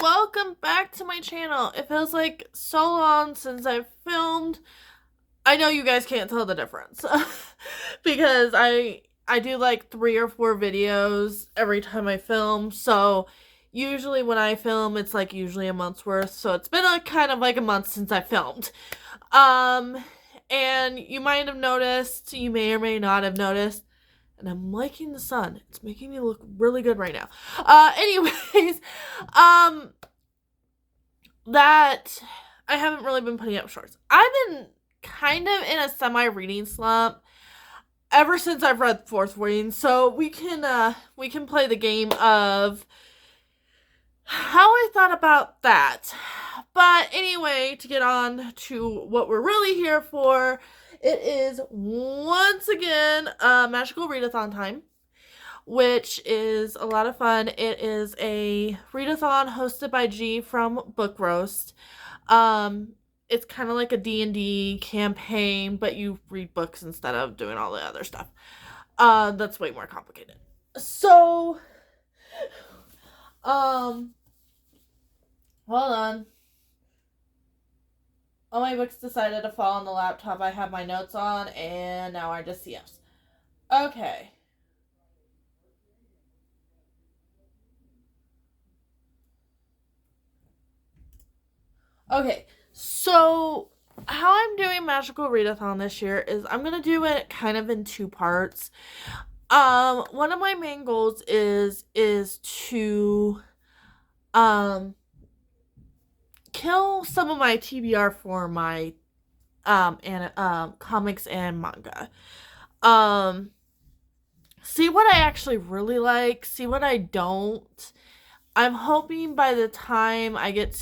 welcome back to my channel. It feels like so long since I've filmed. I know you guys can't tell the difference because I do like 3 or 4 videos every time I film. So usually when I film, it's like usually a month's worth. So it's been kind of like a month since I filmed. And you might have noticed, you may or may not have noticed, and I'm liking the sun. It's making me look really good right now. Anyways, that I haven't really been putting up shorts. I've been kind of in a semi-reading slump ever since I've read Fourth Wing, so we can play the game of how I thought about that. But anyway, to get on to what we're really here for, it is once again Magical Readathon time, which is a lot of fun. It is a readathon hosted by G from Book Roast. It's kind of like a D&D campaign, but you read books instead of doing all the other stuff. That's way more complicated. So, hold on. All my books decided to fall on the laptop I have my notes on, and now I just yes. Okay. Okay, so how I'm doing Magical Readathon this year is I'm going to do it kind of in 2 parts. One of my main goals is to kill some of my TBR for my comics and manga. See what I actually really like, see what I don't. I'm hoping by the time I get,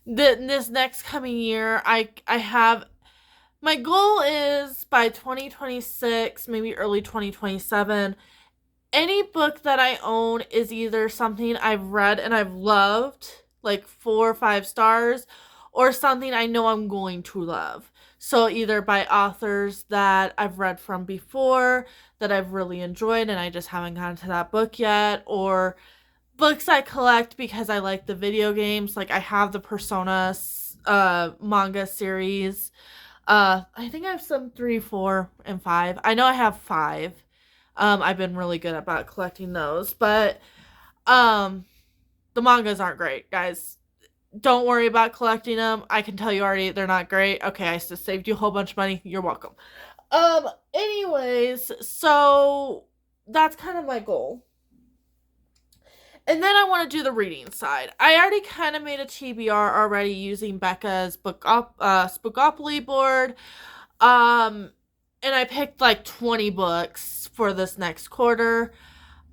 this next coming year, I have, my goal is by 2026, maybe early 2027, any book that I own is either something I've read and I've loved, like 4 or 5 stars, or something I know I'm going to love. So either by authors that I've read from before, that I've really enjoyed and I just haven't gotten to that book yet, or books I collect because I like the video games. Like I have the Persona manga series. I think I have some 3, 4, and 5. I know I have 5. I've been really good about collecting those, but the mangas aren't great, guys. Don't worry about collecting them. I can tell you already they're not great. Okay, I just saved you a whole bunch of money. You're welcome. Anyways, so that's kind of my goal. And then I want to do the reading side. I already kind of made a TBR already using Becca's Spookopoly board. And I picked like 20 books for this next quarter.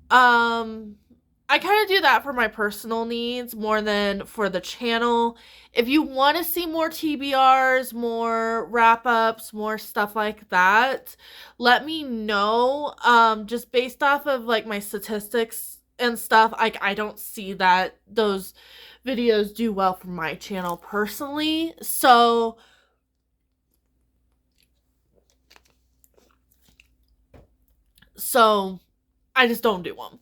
I kind of do that for my personal needs more than for the channel. If you want to see more TBRs, more wrap-ups, more stuff like that, let me know. Just based off of like my statistics and stuff, I don't see that those videos do well for my channel personally. So I just don't do them.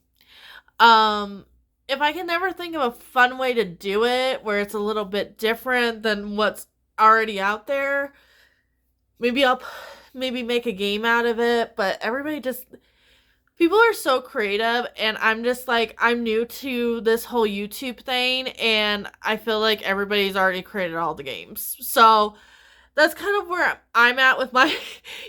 If I can never think of a fun way to do it where it's a little bit different than what's already out there, maybe I'll make a game out of it. But people are so creative, and I'm just like, I'm new to this whole YouTube thing, and I feel like everybody's already created all the games. So that's kind of where I'm at with my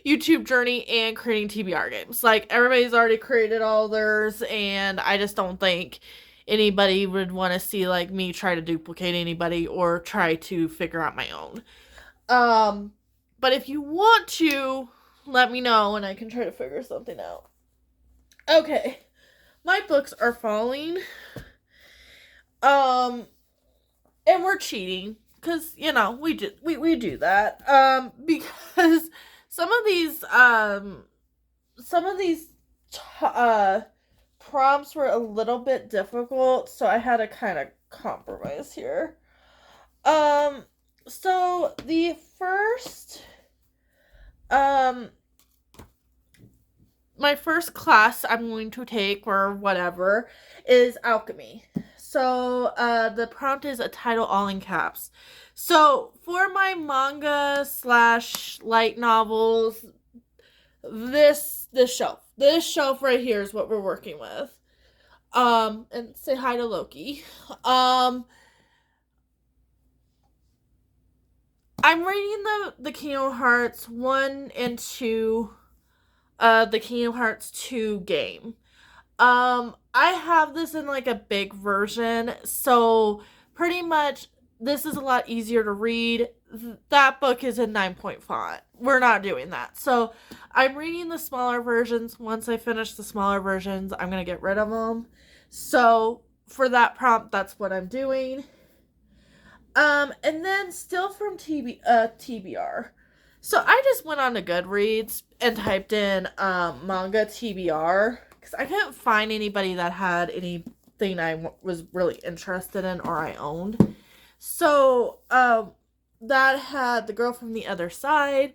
YouTube journey and creating TBR games. Like, everybody's already created all theirs, and I just don't think anybody would want to see, like, me try to duplicate anybody or try to figure out my own. But if you want to, let me know, and I can try to figure something out. Okay. My books are falling. And we're cheating. Because, we do that. Because some of these prompts were a little bit difficult, so I had to kind of compromise here. So the first my first class I'm going to take or whatever is alchemy. So the prompt is a title all in caps. So for my manga / light novels, this shelf right here is what we're working with. And say hi to Loki. I'm reading the Kingdom Hearts 1 and 2, the Kingdom Hearts 2 game. I have this in like a big version, so pretty much this is a lot easier to read. That book is in 9-point font. We're not doing that. So I'm reading the smaller versions. Once I finish the smaller versions, I'm going to get rid of them. So for that prompt, that's what I'm doing. And then still from TBR. So I just went on to Goodreads and typed in manga TBR because I couldn't find anybody that had anything I was really interested in or I owned. So that had The Girl from the Other Side.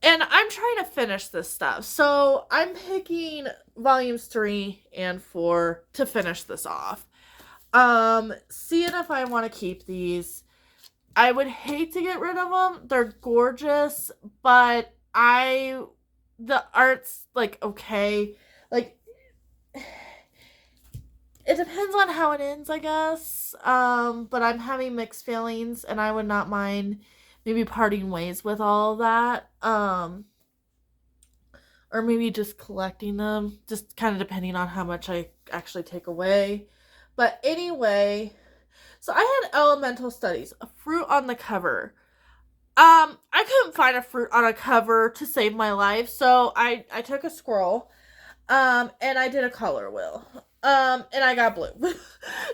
And I'm trying to finish this stuff. So I'm picking volumes 3 and 4 to finish this off. Seeing if I want to keep these. I would hate to get rid of them. They're gorgeous, but the art's like okay. Like it depends on how it ends, I guess. But I'm having mixed feelings and I would not mind maybe parting ways with all of that. Or maybe just collecting them, just kind of depending on how much I actually take away. But anyway, so I had elemental studies, a fruit on the cover. I couldn't find a fruit on a cover to save my life, so I took a scroll, and I did a color wheel, and I got blue.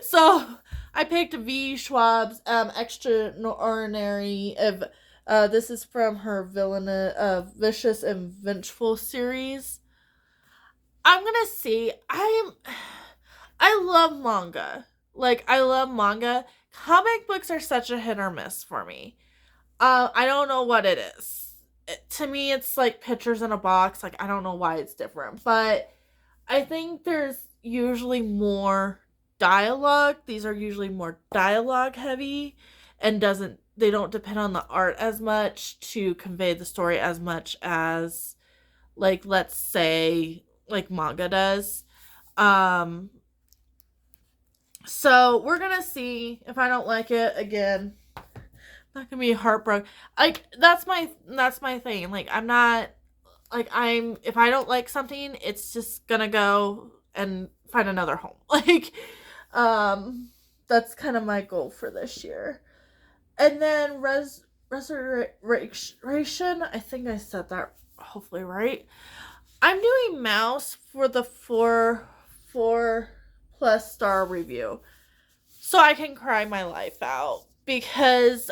So I picked V. Schwab's Extraordinary. This is from her Vicious and Vengeful series. I'm gonna see. I love manga. Like, I love manga. Comic books are such a hit or miss for me. I don't know what it is. To me, it's like pictures in a box. Like, I don't know why it's different. But I think there's usually more dialogue. These are usually more dialogue heavy. And they don't depend on the art as much to convey the story as much as, like, let's say, like, manga does. So we're gonna see if I don't like it again. I'm not gonna be heartbroken. Like that's my thing. Like I'm not like if I don't like something, it's just gonna go and find another home. Like that's kind of my goal for this year. And then Resurrection, I think I said that hopefully right. I'm doing Mouse for the 4+ star review. So I can cry my life out. Because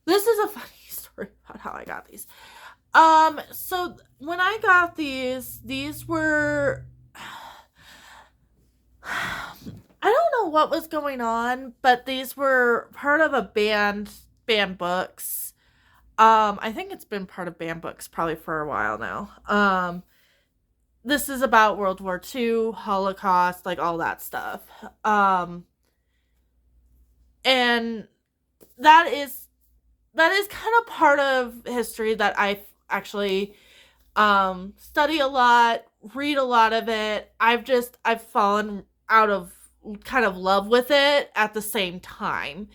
this is a funny story about how I got these. So when I got these were I don't know what was going on, but these were part of a banned books. I think it's been part of banned books probably for a while now. This is about World War II, Holocaust, like all that stuff. And that is kind of part of history that I actually study a lot, read a lot of it. I've fallen out of kind of love with it at the same time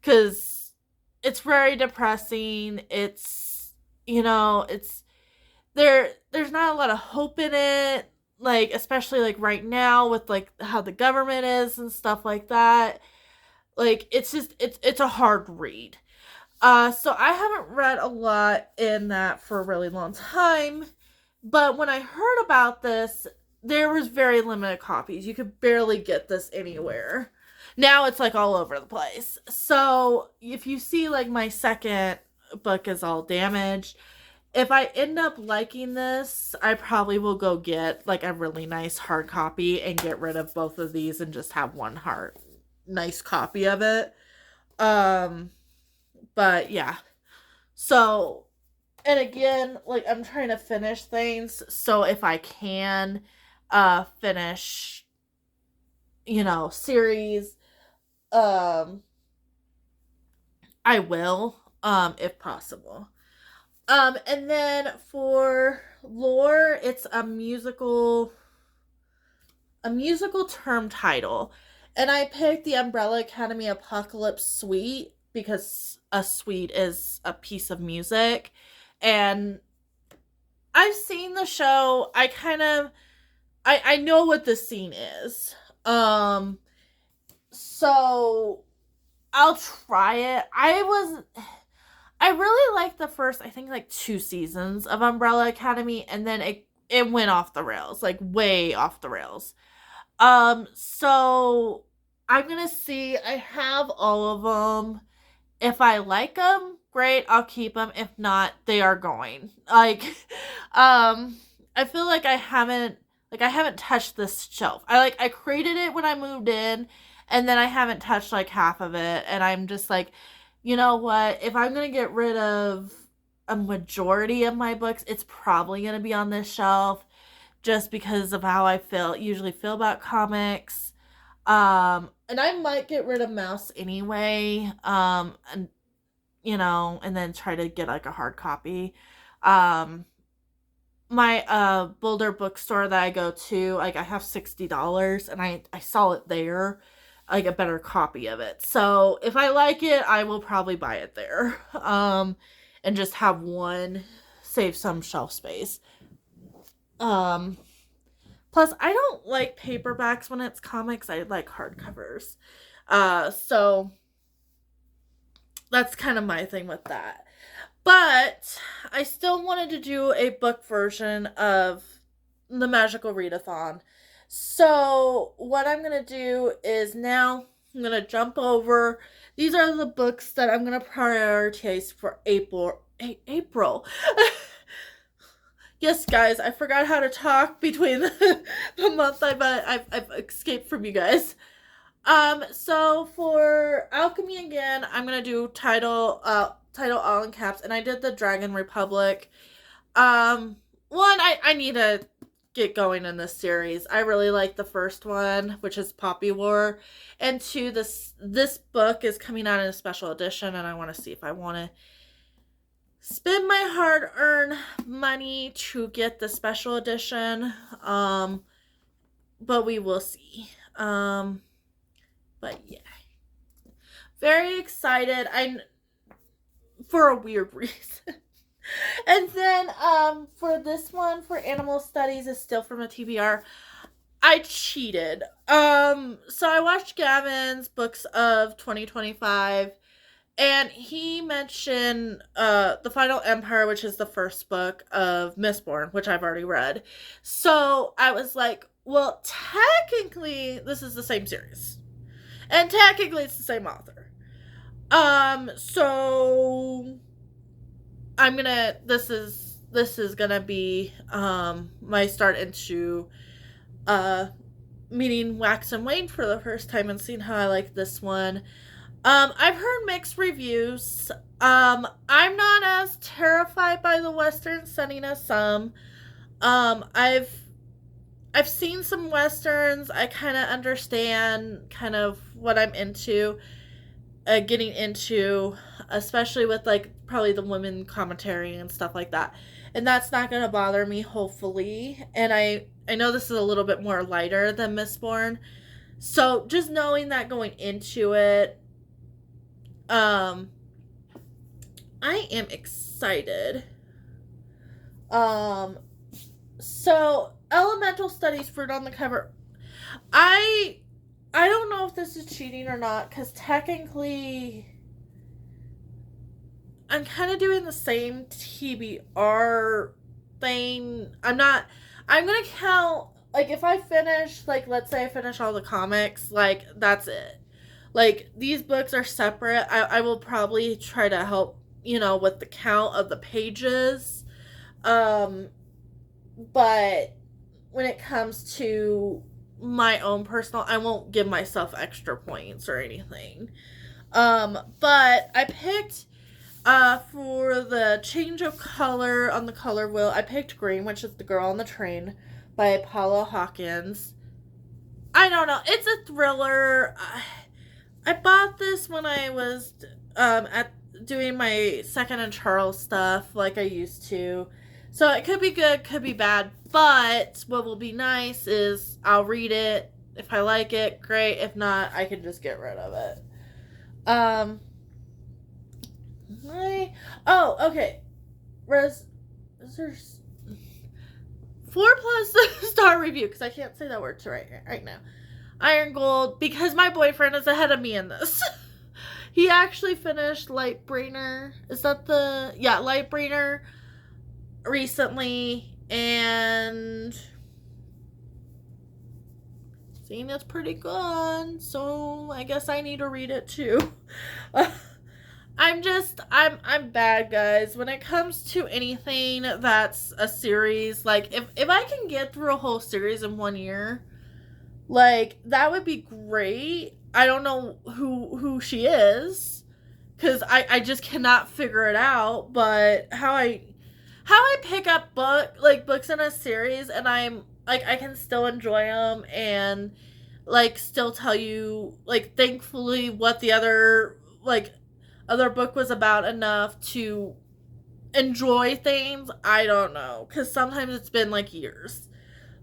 because it's very depressing. It's there's not a lot of hope in it, like especially like right now with like how the government is and stuff like that. Like it's a hard read. So I haven't read a lot in that for a really long time, but when I heard about this, there was very limited copies. You could barely get this anywhere. Now it's like all over the place. So if you see like my second book is all damaged, if I end up liking this, I probably will go get like a really nice hard copy and get rid of both of these and just have one nice copy of it. But yeah. So And again, like, I'm trying to finish things, so if I can finish, series, um I will, if possible. And then for lore, it's a musical term title. And I picked the Umbrella Academy Apocalypse Suite because a suite is a piece of music. And I've seen the show. I know what the scene is. So I'll try it. I really liked the first, I think, like 2 seasons of Umbrella Academy, and then it went off the rails, like way off the rails. So I'm gonna see. I have all of them. If I like them, great, I'll keep them. If not, they are going. Like, I feel like I haven't touched this shelf. I created it when I moved in, and then I haven't touched like half of it, and I'm just like, you know what? If I'm gonna get rid of a majority of my books, it's probably gonna be on this shelf, just because of how I usually feel about comics. And I might get rid of Mouse anyway. And then try to get like a hard copy. Um, my Boulder bookstore that I go to, like, I have $60, and I saw it there, like a better copy of it. So if I like it, I will probably buy it there. And just have one, save some shelf space. Um, Plus, I don't like paperbacks when it's comics. I like hardcovers. So that's kind of my thing with that. But I still wanted to do a book version of the Magical Readathon. So what I'm going to do is now I'm going to jump over. These are the books that I'm going to prioritize for April. April. Yes, guys, I forgot how to talk between the month I've escaped from you guys. So for Alchemy again, I'm gonna do title all in caps, and I did the Dragon Republic. One, I need to get going in this series. I really like the first one, which is Poppy War, and two, this book is coming out in a special edition, and I want to see if I want to spend my hard-earned money to get the special edition, but we will see. But yeah, very excited. For a weird reason. And then for this one, for Animal Studies, is still from a TBR. I cheated. So I watched Gavin's books of 2025. And he mentioned The Final Empire, which is the first book of Mistborn, which I've already read. So I was like, well, technically, this is the same series. And technically, it's the same author. So this is gonna be my start into meeting Wax and Wayne for the first time and seeing how I like this one. I've heard mixed reviews. I'm not as terrified by the Western setting as some. I've seen some Westerns. I kind of understand kind of what I'm into, getting into, especially with like probably the women commentary and stuff like that. And that's not going to bother me, hopefully. And I know this is a little bit more lighter than Mistborn. So just knowing that going into it, I am excited. So Elemental Studies, fruit on the cover. I don't know if this is cheating or not, because technically I'm kind of doing the same TBR thing. I'm gonna count, like, if I finish, like, let's say I finish all the comics, like, that's it. Like, these books are separate. I will probably try to help, with the count of the pages. But when it comes to my own personal, I won't give myself extra points or anything. But I picked For the change of color on the color wheel, I picked green, which is The Girl on the Train by Paula Hawkins. I don't know. It's a thriller. I bought this when I was at doing my Second and Charles stuff like I used to. So it could be good, could be bad. But what will be nice is I'll read it. If I like it, great. If not, I can just get rid of it. Okay. There's 4+ star review because I can't say that word right now. Iron Gold, because my boyfriend is ahead of me in this. He actually finished Lightbringer. Is that Lightbringer recently, and seeing it's pretty good, so I guess I need to read it too. I'm bad, guys. When it comes to anything that's a series, like if I can get through a whole series in 1 year, like that would be great. I don't know who she is, because I just cannot figure it out. But how I pick up books in a series, and I'm like, I can still enjoy them and like still tell you, like, thankfully what the other book was about enough to enjoy things. I don't know, because sometimes it's been like years.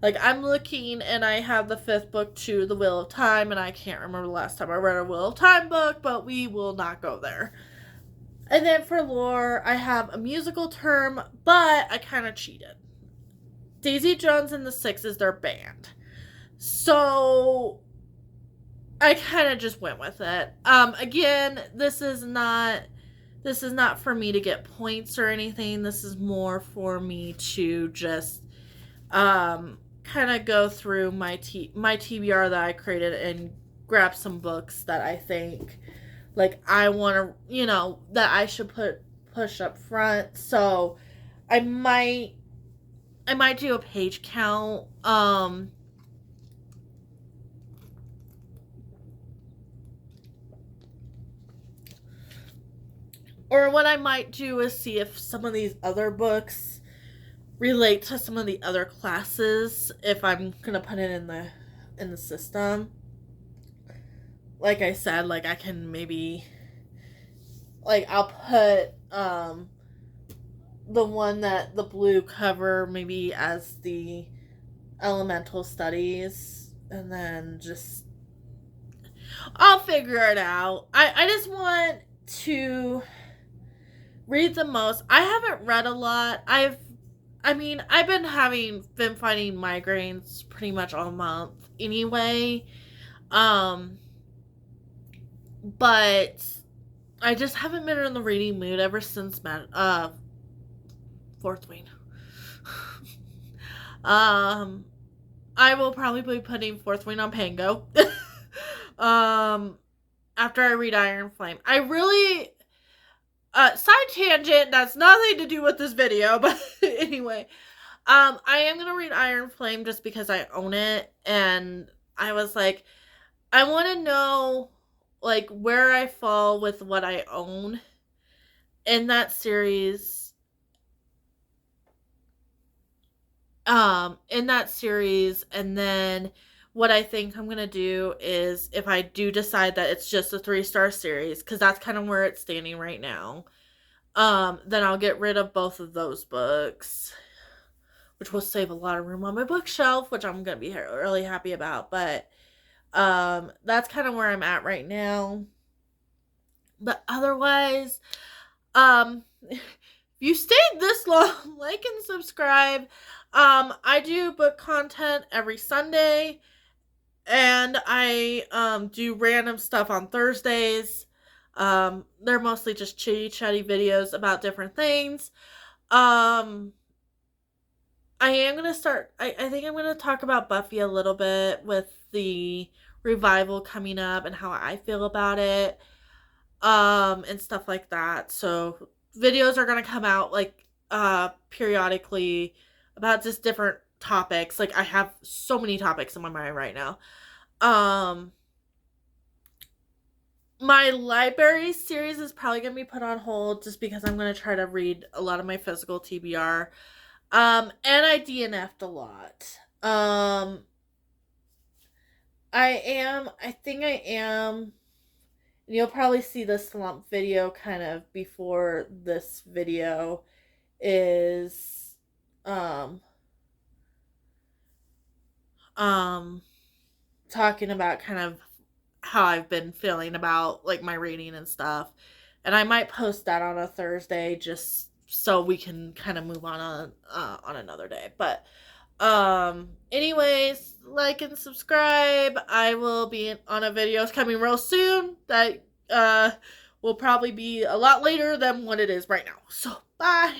Like, I'm looking and I have the 5th book to The Wheel of Time, and I can't remember the last time I read a Wheel of Time book, but we will not go there. And then for lore, I have a musical term, but I kind of cheated. Daisy Jones and the Six is their band. So I kind of just went with it. Again, this is not for me to get points or anything. This is more for me to just kind of go through my TBR that I created and grab some books that I think like I want to, that I should push up front. So I might do a page count. Or what I might do is see if some of these other books relate to some of the other classes, if I'm gonna put it in the system. Like I said, like I can maybe, like, I'll put the one that the blue cover maybe as the elemental studies, and then just I'll figure it out. I just want to read the most. I haven't read a lot. I've been fighting migraines pretty much all month anyway. But I just haven't been in the reading mood ever since Fourth Wing. I will probably be putting Fourth Wing on Pango. After I read Iron Flame. I really side tangent, that's nothing to do with this video, but anyway. I am gonna read Iron Flame just because I own it, and I was like, I want to know like where I fall with what I own in that series. And then what I think I'm gonna do is, if I do decide that it's just a 3-star series, because that's kind of where it's standing right now, then I'll get rid of both of those books, which will save a lot of room on my bookshelf, which I'm gonna be really happy about. But that's kind of where I'm at right now. But otherwise, if you stayed this long, like and subscribe. I do book content every Sunday, and I do random stuff on Thursdays. They're mostly just chitty chatty videos about different things. I am going to start, I think I'm going to talk about Buffy a little bit with the revival coming up and how I feel about it, and stuff like that. So videos are going to come out like periodically about just different topics. Like, I have so many topics in my mind right now. My library series is probably going to be put on hold just because I'm going to try to read a lot of my physical TBR. And I DNF'd a lot. I think I am. You'll probably see the slump video kind of before this video is, um, um, talking about kind of how I've been feeling about like my reading and stuff. And I might post that on a Thursday just so we can kind of move on another day. But anyways, like and subscribe. I will be on a video coming real soon that will probably be a lot later than what it is right now. So, bye.